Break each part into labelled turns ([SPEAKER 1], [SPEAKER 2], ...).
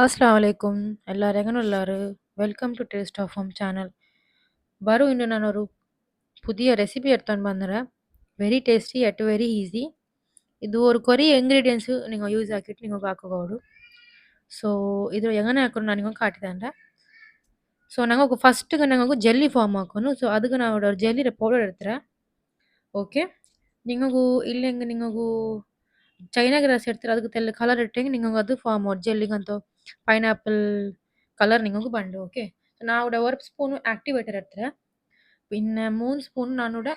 [SPEAKER 1] ಅಸ್ಸಲಾಮು ಅಲೈಕುಂ. ಎಲ್ಲರೂ ಹೆಂಗನುಲ್ಲಾರು? Welcome to taste of home channel. ಬರು ಇಂದು ನಾನೊರು புதிய ரெசிபி எடுத்துன்னு வந்துறேன். Very tasty and very easy. ಇದು ஒரு ಕೊರಿಯ ಇಂಗ್ರೀಡಿಯೆಂಟ್ಸ್ ನೀವು ಯೂಸ್ ಹಾಕಿಟ್ಟು ನೀವು ಹಾಕೋಬಹುದು. ಸೊ ಇದು ಹೆಂಗನೆ ಹಾಕೊಂಡು ನಾನು ನಿಮಗೆ ಕಾಟಿದಂಡೆ. ಸೊ ನಂಗೆ ಫಸ್ಟ್ಗೆ ನಂಗೆ ಜೆಲ್ಲಿ ಫಾರ್ಮ್ ಹಾಕೋನು. ಸೊ ಅದಕ್ಕೆ ನಾನು ஒரு ஜெல்லி பவுடர் எடுத்துறேன். ಓಕೆ. ನಿಮಗೂ ಇಲ್ಲೆಂಗೆ ನಿಮಗೂ ಚೈನಾ ಗ್ರಾಸ್ எடுத்துட்டு அதுக்கு தெல்ல கலர் இட்டேங்க நீங்க அது ஃபார்ம் ஒரு ஜெல்லிங்கಂತ பைனாப்பிள் கலர் ನಿಮಗೂ ಬಂಡು. ಓಕೆ. நான் ஒரு 1 ஸ்பூன் ஆக்டிவேட்டர் எடுத்துறேன். പിന്നെ 3 ಸ್ಪೂನ್ ನಾನೂടെ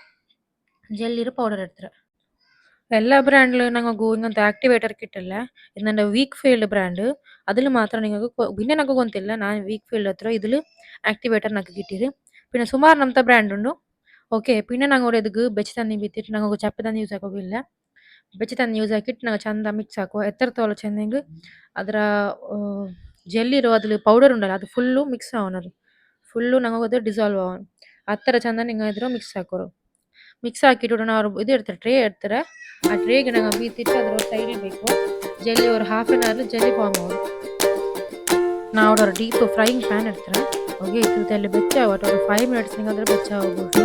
[SPEAKER 1] ಜೆಲ್ಲಿರ ಪೌಡರ್ എടുத்துறேன். എല്ലാ ബ്രാൻഡിലും ഞങ്ങൾക്ക് ഇങ്ങനത്തെ ആക്ടിവേറ്റർ കിട്ടില്ല. ഇന്നെൻ്റെ വീക്ക് ഫീൽഡ് ബ്രാൻഡ് അതിൽ മാത്രം നിങ്ങൾക്ക് പിന്നെ ನನಗೆ ಗೊತ್ತಿಲ್ಲ ನಾನು ವೀಕ್ ಫೀಲ್ಡ್ ಹತ್ರ ഇതിൽ ಆಕ್ಟಿವೇಟರ್ ನನಗೆ കിട്ടിയത്. പിന്നെ ಸುಮಾರು ನಮ್ಮತ ಬ್ರ್ಯಾಂಡ್ ಉಂಡು. ಓಕೆ. പിന്നെ ഞങ്ങൾ ಇದಕ್ಕೆ ಬೆಚ್ಚ ತಣ್ಣಿ ಬಿತ್ತಿಟ್ಟು ഞങ്ങൾക്ക് ಚಪ್ಪೆ ತಣ್ಣಿ ಯೂಸ್ ಆಗೋಗಿಲ್ಲ. ಬೆಚ್ಚ ತಣ್ಣಿ ಯೂಸ್ ಹಾಕಿಟ್ಟು ನಾವು ಚಂದ ಮಿಕ್ಸ್ ಹಾಕುವ ಎತ್ತರ ತೋಲ ಚೆಂದಂಗೆ ಅದರ ಜೆಲ್ಲಿ ಇರೋ ಅದ್ರ ಪೌಡರ್ ಉಂಡಲ್ಲ ಅದು ಫುಲ್ಲು ಮಿಕ್ಸ್ ಆವನದು ಫುಲ್ಲು ನಂಗೆ ಅದು ಡಿಸಾಲ್ವ್ ಆವನ್ ಆ ಥರ ಚಂದ ನಿಂಗೆ ಇದ್ರ ಮಿಕ್ಸ್ ಹಾಕೋರು. ಮಿಕ್ಸ್ ಹಾಕಿಟ್ಟು ನಾವು ಇದು ಇರ್ತಾರೆ ಟ್ರೇ ಇರ್ತಾರೆ. ಆ ಟ್ರೇಗೆ ನಂಗೆ ಬೀತಿಟ್ಟು ಅದರ ಸೈಡಿಗೆ ಬೇಕು ಜೆಲ್ಲಿ ஒரு half an hour jelly form ಆகும். நான் ஒரு டீப் ஃப்ரைங் பேன் எடுத்துறேன். ஓகே. இது தெல்ல ಬೆಚ್ಚ ಆವಟ ஒரு 5 ಮಿನಿಟ್ಸ್ ನಿಂಗೆ ಅದರ ಬೆಚ್ಚ ಆಗೋಗ್ಬಿಟ್ಟು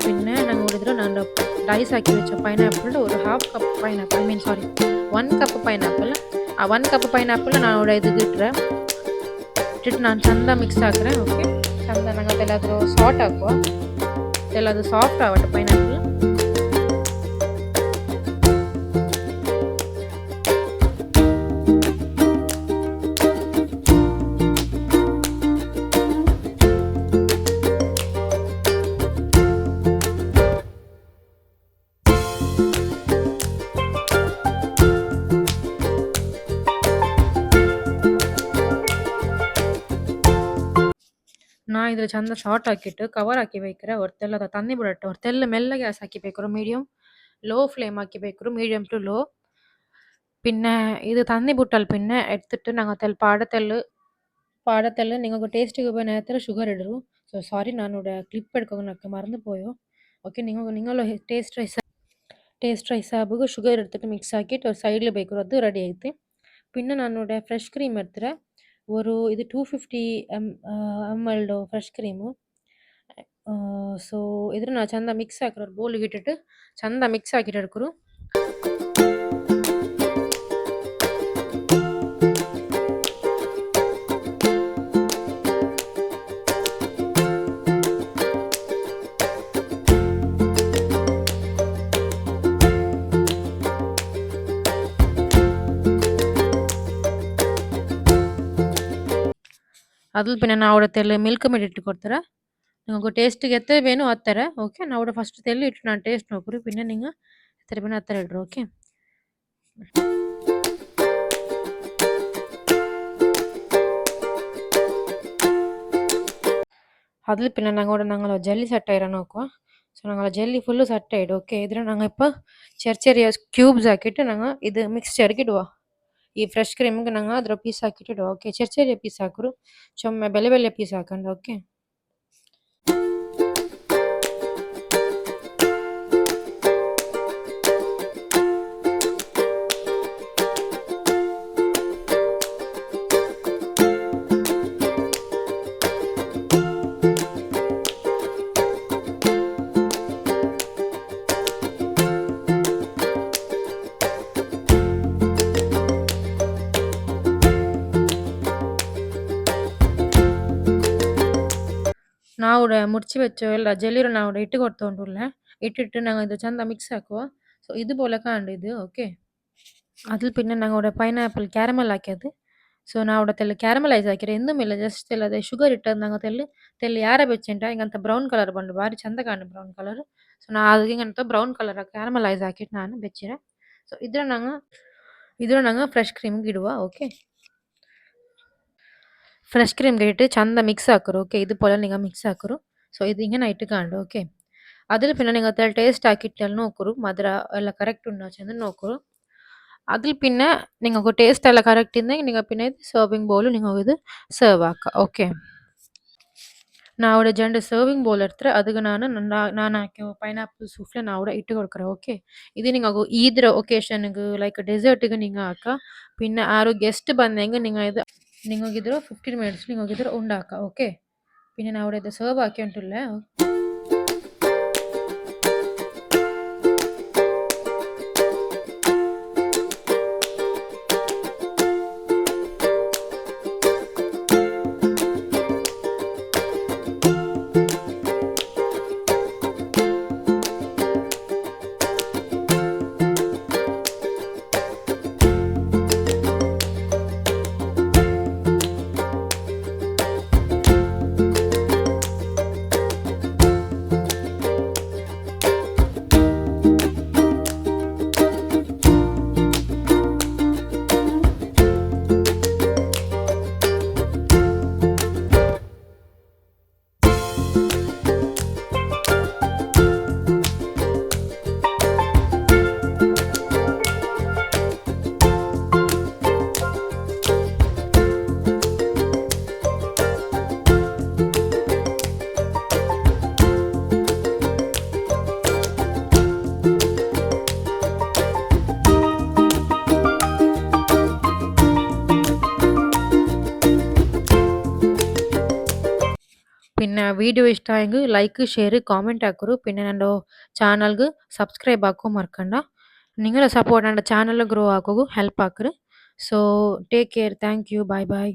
[SPEAKER 1] പിന്നെ ನಂಗೆ ನೋಡಿದ್ರೆ ನಾನು ಡೈಸ್ ಹಾಕಿ വെച്ച ಪೈನಾಪಲ್ ஒரு half cup pineapple I mean sorry 1 cup pineapple ಆ 1 ಕಪ್ ಪೈನಾಪಲ್ ನಾನು ಇದಕ್ಕೆ ಇಟ್ಟಿಟ್ಟು ನಾನು ಚಂದ ಮಿಕ್ಸ್ ಹಾಕ್ರೆ. ಓಕೆ. ಚಂದ ನಂಗೆ ಅದೆಲ್ಲಾದರೂ ಸಾಲ್ಟ್ ಹಾಕುವ ಅದೆಲ್ಲದು ಸಾಫ್ಟ್ ಆವಟ ಪೈನಾಪಲ್. நான் இதில் ಚಂದ ಸಾಲ್ಟ್ ಹಾಕಿಟ್ಟು ಕವರ್ ಹಾಕಿ ಬೇಕ್ರೆ ಹೊರತೆಲ್ಲ ಅದು ತಣ್ಣಿ ಬಿಡತ್ತೆ. ಹೊರತೆಲ್ಲ ಮೆಲ್ಲ ಗ್ಯಾಸ್ ಹಾಕಿ ಬೇಕ್ರು ಮೀಡಿಯಂ ಲೋ ಫ್ಲೇಮ್ ಹಾಕಿ ಬೇಕ್ರು ಮೀಡಿಯಂ ಟು ಲೋ. പിന്നെ ഇത് തന്നി ബുട്ടാൽ പിന്നെ എടുത്തിട്ട് ഞങ്ങൾ പാടത്തെല്ലാം നിങ്ങൾക്ക് ടേസ്റ്റ് നേരത്തെ ഷുഗർ ഇടൂ. ಸೊ ಸಾರಿ ನಾನು ಕ್ಲಿಪ್ എടുക്കുന്നൊക്കെ മറന്നു പോയോ. ಓಕೆ. നിങ്ങൾ ಟೇಸ್ಟ್ ಹಿಸಾಬಿಗೆ ಶುಗರ್ എടുത്തിട്ട് ಮಿಕ್ಸ್ ಹಾಕಿಟ್ಟು ஒரு ಸೈಡಿல் ಬೇಕ್ರು ಅದು ರೆಡಿ ಆಯ್ತು. പിന്നെ ನಾನು ಫ್ರೆಶ್ ಕ್ರೀಮ್ எடுத்துறேன். ಇದು 250 ml ಫ್ರೆಶ್ ಕ್ರೀಮು. ಸೊ ಇದ್ರ ನಾ ಚಂದ ಮಿಕ್ಸ್ ಹಾಕಿರೋ ಬೌಲಿಗೆ ಇಟ್ಟಿಟ್ಟು ಚಂದ ಮಿಕ್ಸ್ ಹಾಕಿಟ್ಟು എടുക്കുರು. അതിൽ പിന്നെ ഞാൻ അവിടെ തെല്ല് മിൽക്ക് മേഡ് ഇട്ട് കൊടുത്തരാ. നിങ്ങൾക്ക് ಟೇಸ್ಟಿಗೆ ಎತ್ತ ವೇನು ಆ ಥರ. ಓಕೆ. ನಾವು അവിടെ ಫಸ್ಟ್ ತೆಲ್ಲಿ ಇಟ್ಟು ನಾನು ಟೇಸ್ಟ್ ನೋಡ್ರಿ പിന്നെ നിങ്ങൾ ಎತ್ತರ ಬೇನು ಆ ಥರ ಇಡ್ರಿ. ಓಕೆ. അതിൽ പിന്നെ ഞങ്ങൾ ജെല്ലി സെറ്റ് ആയിരാ നോക്കുക. ಸೊ ഞങ്ങൾ ജെല്ലി ഫുള്ള് സെറ്റ് ആയിടും. ഓക്കെ. ഇതിൽ ഞങ്ങൾ ഇപ്പോൾ ചെറിയ ക്യൂബ്സ് ആക്കിയിട്ട് ഞങ്ങൾ ഇത് മിക്സ്ചർക്ക് ಇಡುವ. ಈ ಫ್ರೆಶ್ ಕ್ರೀಮ್ಗೆ ನಂಗೆ ಅದರ ಪೀಸ್ ಹಾಕಿಟ್ಟು ಇಡುವ. ಓಕೆ. ചെറിയ ಪೀಸ್ ಹಾಕರು ಚೊಮ್ಮೆ ಬೆಲೆ ಪೀಸ್ ಹಾಕಂಡು. ಓಕೆ. ನಾವು ಮುರ್ಚಿ വെച്ച ಎಲ್ಲ ಜೆಲ್ಲಿರು ನಾವು ಇಟ್ಟು ಕೊಡ್ತಾ ಉಂಟುಲ್ಲ ಇಟ್ಟಿಟ್ಟು ನಾವು ಇದು ಚಂದ ಮಿಕ್ಸ್ ಹಾಕುವ. ಸೊ ಇದು പോലെ ಕಾಂಡು ಇದು. ಓಕೆ. അതിൽ പിന്നെ ഞങ്ങളുടെ പൈനാപ്പിൾ ക്യാരമൽ ആക്കിയത്. ಸೊ ನಾವು ತೆಲ್ಲ ಕ್ಯಾರಮಲೈಸ್ ಹಾಕಿರ ಎಂದುಮಿಲ್ಲ ಜಸ್ಟ್ ತೆಲ್ಲದೆ ಶುಗರ್ ಇಟ್ಟದ್ದು ನಂಗೆ ತೆಲ್ಲಿ ಯಾರ ಬೆಚ್ಚಂಟ ಹಿಂಗಂತ ಬ್ರೌನ್ ಕಲರ್ ಬಂದು ಬಾರಿ ಚಂದ ಕಾಣು ಬ್ರೌನ್ ಕಲರ್. ಸೊ ನಾ ಅದು ಹಿಂಗಂತ ಬ್ರೌನ್ ಕಲರ್ ಕ್ಯಾರಮಲೈಸ್ ಹಾಕಿಟ್ಟು ನಾನು ಬೆಚ್ಚಿರ. ಸೊ ಇದ್ರ ನಂಗೆ ಫ್ರೆಶ್ ಕ್ರೀಮ್ಗೆ ಇಡುವ. ಓಕೆ. ಫ್ರೆಶ್ ಕ್ರೀಮ್ಗೆ ಇಟ್ಟು ಚಂದ ಮಿಕ್ಸ್ ಹಾಕರು. ಓಕೆ. ಇದು പോലെ നിങ്ങൾ മിക്സ് ಹಾಕರು. ಸೊ ಇದು ಹಿಂಗೆ ನೈಟ್ ಕಾಂಡು. ಓಕೆ. അതിൽ പിന്നെ നിങ്ങൾ ടേസ്റ്റ് ആക്കിയിട്ട് നോക്കರು മധുര ಎಲ್ಲ ಕರೆಕ್ಟ್ ಉಂಡಾ ಚೆಂದ ನೋಕರು. അതിൽ പിന്നെ നിങ്ങൾക്ക് ടേസ്റ്റ് എല്ലാം കറക്റ്റ് ഉണ്ടെങ്കിൽ നിങ്ങൾ പിന്നെ സർവിങ് ബൗൾ നിങ്ങൾ ഇത് സെർവ് ആക്കുക. ಓಕೆ. ನಾವು ಜಂಡ ಸರ್ವಿಂಗ್ ಬೌಲ್ ಇರ್ತಾರೆ ಅದಕ್ಕೆ ನಾನು ಹಾಕಿ ಪೈನಾಪಲ್ ಸೂಫ್ಲೆ ನಾವು ಇಟ್ಟು ಕೊಡ್ಕರೆ. ಓಕೆ. ಇದು ನಿಂಗೆ ಈದ್ರ ಒಕೇಶನ್ಗೆ ಲೈಕ್ ಡೆಸರ್ಟ್ಗೆ നിങ്ങൾ ಹಾಕ. പിന്നെ ആരും ഗസ്റ്റ് ಬಂದಂಗೆ നിങ്ങൾ ഇത് ನಿಮಗಿದ್ರು 15 ಮಿನಿಟ್ಸ್ ನಿಮಗಿದ್ರು ಉಂಡಾಕ ಓಕೆ പിന്നെ ഞാൻ അവിടെ ഇത് സെർവ് ആക്കിയിട്ടില്ല. പിന്നെ ವಿಡಿಯೋ ಇಷ್ಟ ಆയെങ്കിൽ ಲೈಕ್ ಶೇರ್ ಕಾಮೆಂಟ್ ಹಾಕೋರು പിന്നെ ನನ್ನ ಚಾನಲ್ಗೆ ಸಬ್ಸ್ಕ್ರೈಬ್ ಹಾಕೋ ಮರ್ಕಂಡ ನಿಂಗಳ ಸಪೋರ್ಟ್ ನನ್ನ ಚಾನಲ್ ಗ್ರೋ ಆಗೋಗು ಹೆಲ್ಪ್ ಹಾಕ್ರಿ so take care thank you bye bye